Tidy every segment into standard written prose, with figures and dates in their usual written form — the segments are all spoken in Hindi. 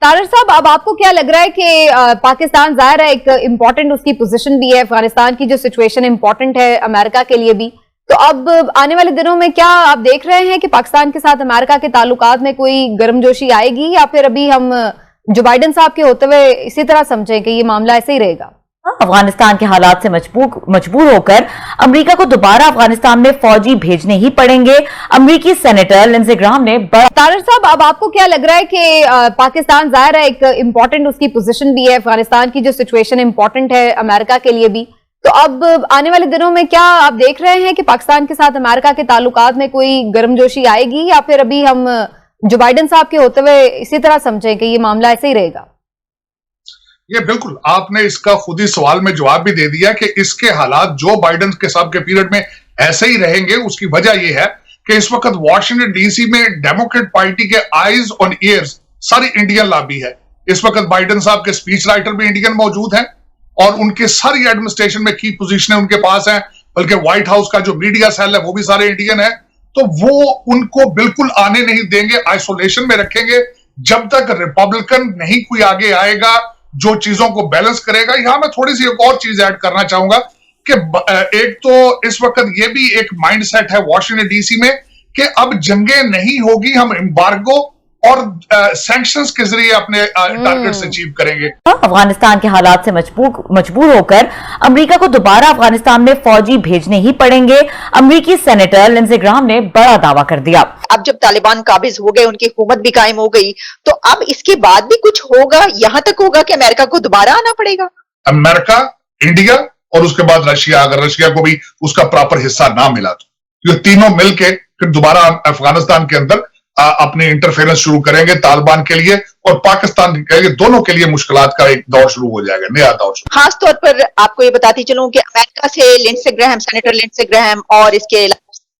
तारर साहब, अब आपको क्या लग रहा है कि पाकिस्तान जाहिर है एक इम्पोर्टेंट उसकी पोजीशन भी है, अफगानिस्तान की जो सिचुएशन इम्पोर्टेंट है अमेरिका के लिए भी, तो अब आने वाले दिनों में क्या आप देख रहे हैं कि पाकिस्तान के साथ अमेरिका के ताल्लुकात में कोई गर्मजोशी आएगी, या फिर अभी हम जो बाइडेन साहब के होते हुए इसी तरह समझें कि ये मामला ऐसे ही रहेगा? अफगानिस्तान के हालात से मजबूर होकर अमेरिका को दोबारा अफगानिस्तान में फौजी भेजने ही पड़ेंगे। अमेरिकी सेनेटर लिंडसे ग्राहम ने तारर साहब, अब आपको क्या लग रहा है कि पाकिस्तान जाहिर है एक इम्पोर्टेंट उसकी पोजीशन भी है, अफगानिस्तान की जो सिचुएशन इम्पोर्टेंट है अमेरिका के लिए भी, तो अब आने वाले दिनों में क्या आप देख रहे हैं कि पाकिस्तान के साथ अमेरिका के ताल्लुकात में कोई गर्मजोशी आएगी, या फिर अभी हम जो बाइडेन साहब के होते हुए इसी तरह समझें कि ये मामला ऐसे ही रहेगा? ये बिल्कुल आपने इसका खुद ही सवाल में जवाब भी दे दिया कि इसके हालात जो बाइडेन के साहब के पीरियड में ऐसे ही रहेंगे। उसकी वजह यह है कि इस वक्त वॉशिंगटन डीसी में डेमोक्रेट पार्टी के आईज ऑन ईयर्स सारी इंडियन लॉबी है। इस वक्त बाइडेन साहब के स्पीच राइटर भी इंडियन मौजूद हैं और उनके सारी एडमिनिस्ट्रेशन में की पोजीशनें उनके पास हैं, बल्कि व्हाइट हाउस का जो मीडिया सेल है वो भी सारे इंडियन है। तो वो उनको बिल्कुल आने नहीं देंगे, आइसोलेशन में रखेंगे जब तक रिपब्लिकन नहीं कोई आगे आएगा जो चीजों को बैलेंस करेगा। यहां मैं थोड़ी सी एक और चीज ऐड करना चाहूंगा कि एक तो इस वक्त ये भी एक माइंडसेट है वॉशिंगटन डीसी में कि अब जंगें नहीं होगी, हम एम्बार्गो और सैंक्शंस के जरिए अपने टारगेट्स अचीव करेंगे। अफगानिस्तान के हालात से मजबूर होकर अमेरिका को दोबारा अफगानिस्तान में फौजी भेजने ही पड़ेंगे। अमेरिकी सेनेटर लिंडसे ग्राहम ने बड़ा दावा कर दिया। अब जब तालिबान काबिज हो गए, उनकी हुकूमत भी कायम हो गई, तो अब इसके बाद भी कुछ होगा, यहां तक होगा कि अमेरिका को दोबारा आना पड़ेगा। अमेरिका, इंडिया और उसके बाद रशिया, अगर रशिया को भी उसका प्रॉपर हिस्सा ना मिला तो ये तीनों मिलके फिर दोबारा अफगानिस्तान के अंदर अपने इंटरफेरेंस शुरू करेंगे तालिबान के लिए और पाकिस्तान के लिए, दोनों के लिए मुश्किलात का एक दौर शुरू हो जाएगा, नया दौर। खास तौर पर आपको ये बताती चलूं कि अमेरिका से Lindsey Graham, senator Lindsey Graham और इसके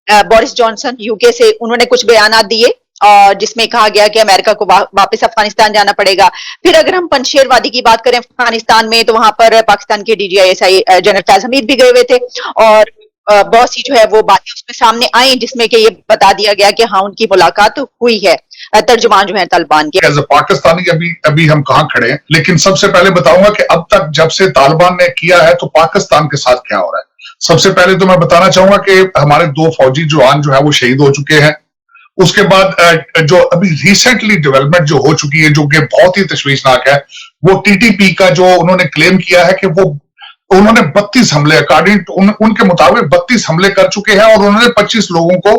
बोरिस जॉनसन यूके से, उन्होंने कुछ बयान दिए और जिसमें कहा गया कि अमेरिका को वापस अफगानिस्तान जाना पड़ेगा। फिर अगर हम पंजशेर वादी की बात करें अफगानिस्तान में, तो वहां पर पाकिस्तान के DGISI जनरल फैज हमीद भी गए हुए थे और बहुत सी जो है वो बातें उसमें सामने आई जिसमें कि ये बता दिया गया कि हाँ उनकी मुलाकात हुई है। तर्जुमान जो है तालिबान के। एज ए पाकिस्तानी अभी हम कहां खड़े हैं, लेकिन सबसे पहले बताऊंगा कि अब तक जब से तालिबान ने किया है तो पाकिस्तान के साथ क्या हो रहा है। सबसे पहले तो मैं बताना चाहूंगा कि हमारे 2 फौजी जवान जो है वो शहीद हो चुके हैं। उसके बाद जो अभी रिसेंटली डेवलपमेंट जो हो चुकी है, जो कि बहुत ही तशवीशनाक है, वो TTP का जो उन्होंने क्लेम किया है कि वो उन्होंने 32 हमले अकॉर्डिंग उनके मुताबिक 32 हमले कर चुके हैं और उन्होंने 25 लोगों को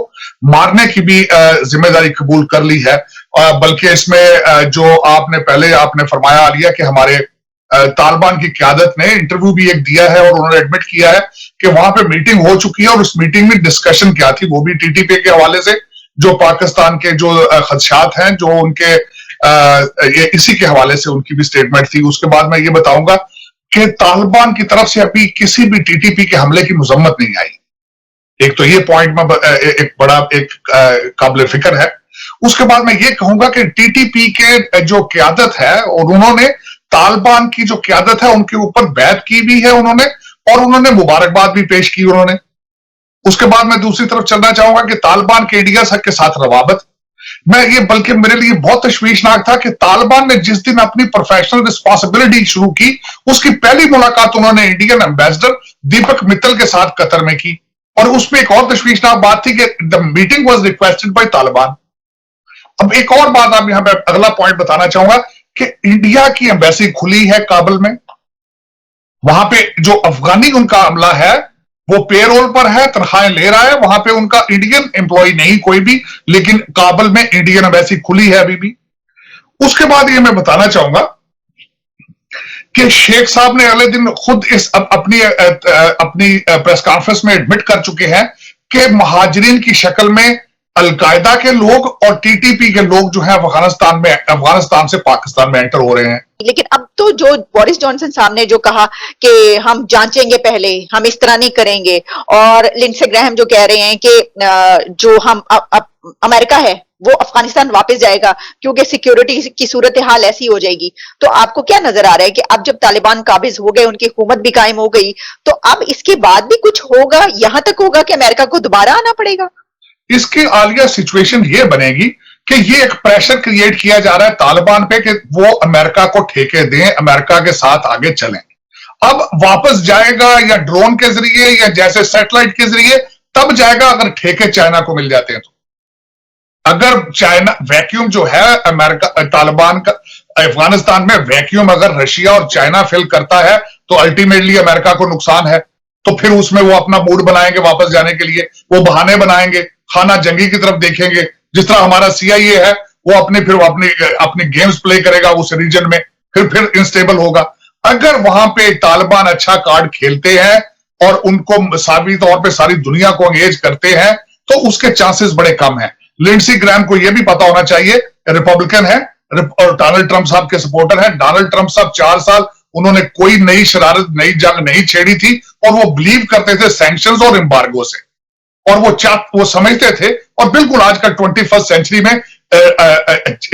मारने की भी जिम्मेदारी कबूल कर ली है। बल्कि इसमें जो आपने फरमाया लिया कि हमारे तालिबान की क़यादत ने इंटरव्यू भी एक दिया है और उन्होंने एडमिट किया है कि वहां पे मीटिंग हो चुकी है और उस मीटिंग में डिस्कशन क्या थी, वो भी TTP के हवाले से, जो पाकिस्तान के जो खदशात हैं जो उनके इसी के हवाले से उनकी भी स्टेटमेंट थी। उसके बाद मैं ये बताऊंगा कि तालिबान की तरफ से अभी किसी भी TTP के हमले की मजम्मत नहीं आई। एक तो ये पॉइंट में एक बड़ा काबिल फिक्र है। उसके बाद मैं ये कहूंगा कि TTP के जो क़यादत है और उन्होंने तालिबान की जो क़यादत है उनके ऊपर बैत की भी है उन्होंने, और उन्होंने मुबारकबाद भी पेश की उन्होंने। उसके बाद मैं दूसरी तरफ चलना चाहूंगा कि तालिबान के इंडिया के साथ रवाबत, बल्कि मेरे लिए बहुत तशवीशनाक था कि तालिबान ने जिस दिन अपनी प्रोफेशनल रिस्पॉन्सिबिलिटी शुरू की, उसकी पहली मुलाकात उन्होंने इंडियन एम्बेसडर दीपक मित्तल के साथ कतर में की और उसमें एक और तशवीशनाक बात थी कि the meeting was requested bye Taliban. अब एक और बात आप यहां पे अगला पॉइंट बताना चाहूंगा कि इंडिया की एम्बेसी खुली है काबुल में। वहां पे जो अफगानी उनका अमला है वो पेरोल पर है, तनख्वाहें ले रहा है, वहां पे उनका इंडियन एम्प्लॉय नहीं कोई भी, लेकिन काबुल में इंडियन एम्बेसी खुली है अभी भी। उसके बाद ये मैं बताना चाहूंगा कि शेख साहब ने अगले दिन खुद इस अपनी प्रेस कॉन्फ्रेंस में एडमिट कर चुके हैं कि महाजरीन की शक्ल में अलकायदा के लोग और TTP के लोग जो है अफगानिस्तान से पाकिस्तान में एंटर हो रहे हैं। लेकिन अब तो जो बोरिस जॉनसन साहब ने जो कहा कि हम जांचेंगे पहले, हम इस तरह नहीं करेंगे, और लिंडसे ग्राहम जो कह रहे हैं कि जो हम अमेरिका है वो अफगानिस्तान वापस जाएगा क्योंकि सिक्योरिटी की सूरत हाल ऐसी हो जाएगी। तो आपको क्या नजर आ रहा है कि अब जब तालिबान काबिज हो गए, उनकी हुकूमत भी कायम हो गई, तो अब इसके बाद भी कुछ होगा, यहां तक होगा कि अमेरिका को दोबारा आना पड़ेगा? इसकी आलिया सिचुएशन ये बनेगी कि ये एक प्रेशर क्रिएट किया जा रहा है तालिबान पे कि वो अमेरिका को ठेके दें, अमेरिका के साथ आगे चलें। अब वापस जाएगा या ड्रोन के जरिए या जैसे सैटेलाइट के जरिए, तब जाएगा अगर ठेके चाइना को मिल जाते हैं तो। अगर चाइना वैक्यूम जो है अमेरिका तालिबान का अफगानिस्तान में वैक्यूम अगर रशिया और चाइना फिल करता है तो अल्टीमेटली अमेरिका को नुकसान है। तो फिर उसमें वो अपना मूड बनाएंगे वापस जाने के लिए, वो बहाने बनाएंगे, खाना जंगी की तरफ देखेंगे। जिस तरह हमारा CIA है वो अपनी गेम्स प्ले करेगा उस रीजन में, फिर इंस्टेबल होगा। अगर वहां पे तालिबान अच्छा कार्ड खेलते हैं और उनको साबित तौर पे सारी दुनिया को एंगेज करते हैं तो उसके चांसेस बड़े कम हैं। लिंडसी ग्रैम को यह भी पता होना चाहिए, रिपब्लिकन है और डोनाल्ड ट्रंप साहब के सपोर्टर है। डोनाल्ड ट्रंप साहब 4 साल उन्होंने कोई नई शरारत, नई जंग नहीं छेड़ी थी और वो बिलीव करते थे सैंक्शंस और एम्बार्गो से, और वो समझते थे। और बिल्कुल आज का 21st सेंचुरी में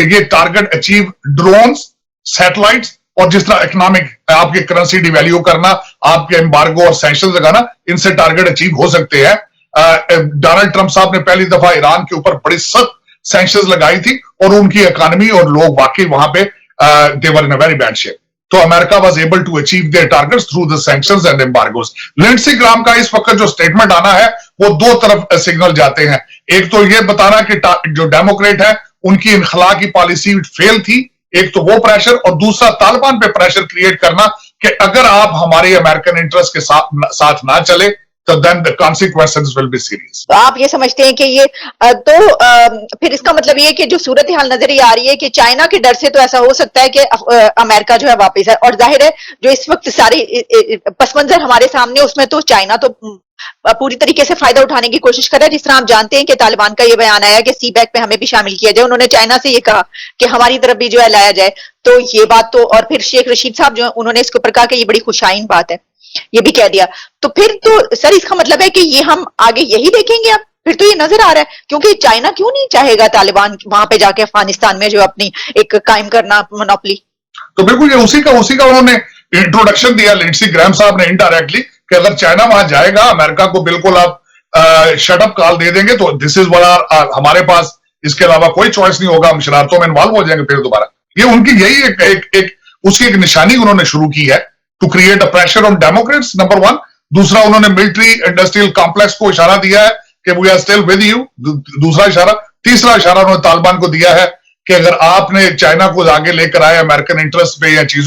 ये टारगेट अचीव ड्रोन्स, सैटेलाइट्स और जिस तरह इकोनॉमिक आपकी करेंसी डिवैल्यू करना, आपके एम्बार्गो और सैंक्शंस लगाना, इनसे टारगेट अचीव हो सकते हैं। डोनाल्ड ट्रंप साहब ने पहली दफा ईरान के ऊपर बड़ी सख्त सैंक्शंस लगाई थी और उनकी इकोनॉमी और लोग वाकई वहां पे they were in a very bad shape. तो America was able to achieve their targets through the sanctions and embargoes. Lindsey Graham का इस वक्त जो स्टेटमेंट आना है वो दो तरफ सिग्नल जाते हैं। एक तो ये बताना कि जो डेमोक्रेट है उनकी इनखला की पॉलिसी फेल थी, एक तो वो प्रेशर, और दूसरा तालिबान पे प्रेशर क्रिएट करना कि अगर आप हमारे अमेरिकन इंटरेस्ट के साथ ना चले तो then the consequences will be serious. तो आप ये समझते हैं कि ये फिर इसका मतलब ये कि जो सूरत हाल नजर ये आ रही है कि चाइना के डर से तो ऐसा हो सकता है कि अमेरिका जो है वापस है, और जाहिर है जो इस वक्त सारी पस मंजर हमारे सामने उसमें तो चाइना तो पूरी तरीके से फायदा उठाने की कोशिश कर रहा है। जिस तरह आप जानते हैं कि तालिबान का ये बयान आया कि सीबैक पे हमें भी शामिल किया जाए, उन्होंने चाइना से ये कहा कि हमारी तरफ भी जो है लाया जाए। तो ये बात तो, और फिर शेख रशीद साहब जो उन्होंने इसके ऊपर कहा कि ये बड़ी खुशाइन बात है, ये भी कह दिया। तो फिर तो सर इसका मतलब है कि ये हम आगे यही देखेंगे अब? फिर तो ये नजर आ रहा है, क्योंकि चाइना क्यों नहीं चाहेगा तालिबान वहां पे जाके अफगानिस्तान में जो अपनी एक कायम करना मोनोपोली। तो बिल्कुल ये उसी का उन्होंने इंट्रोडक्शन दिया लिंडसी ग्रैम साहब ने इनडायरेक्टली कि अगर चाइना वहां जाएगा अमेरिका को बिल्कुल आप शटअप कॉल दे देंगे तो दिस इज व्हाट हमारे पास इसके अलावा कोई चॉइस नहीं होगा, हम शरारतों में इन्वॉल्व हो जाएंगे फिर दोबारा। ये उनकी यही उसकी एक निशानी उन्होंने शुरू की है, to create a pressure on Democrats, number 1। दूसरा उन्होंने मिलिट्री इंडस्ट्रियल कॉम्प्लेक्स को इशारा दिया है कि we are still with you, दूसरा इशारा। तीसरा इशारा उन्होंने तालिबान को दिया है कि अगर आपने चाइना को आगे लेकर आए अमेरिकन इंटरेस्ट पे या चीजों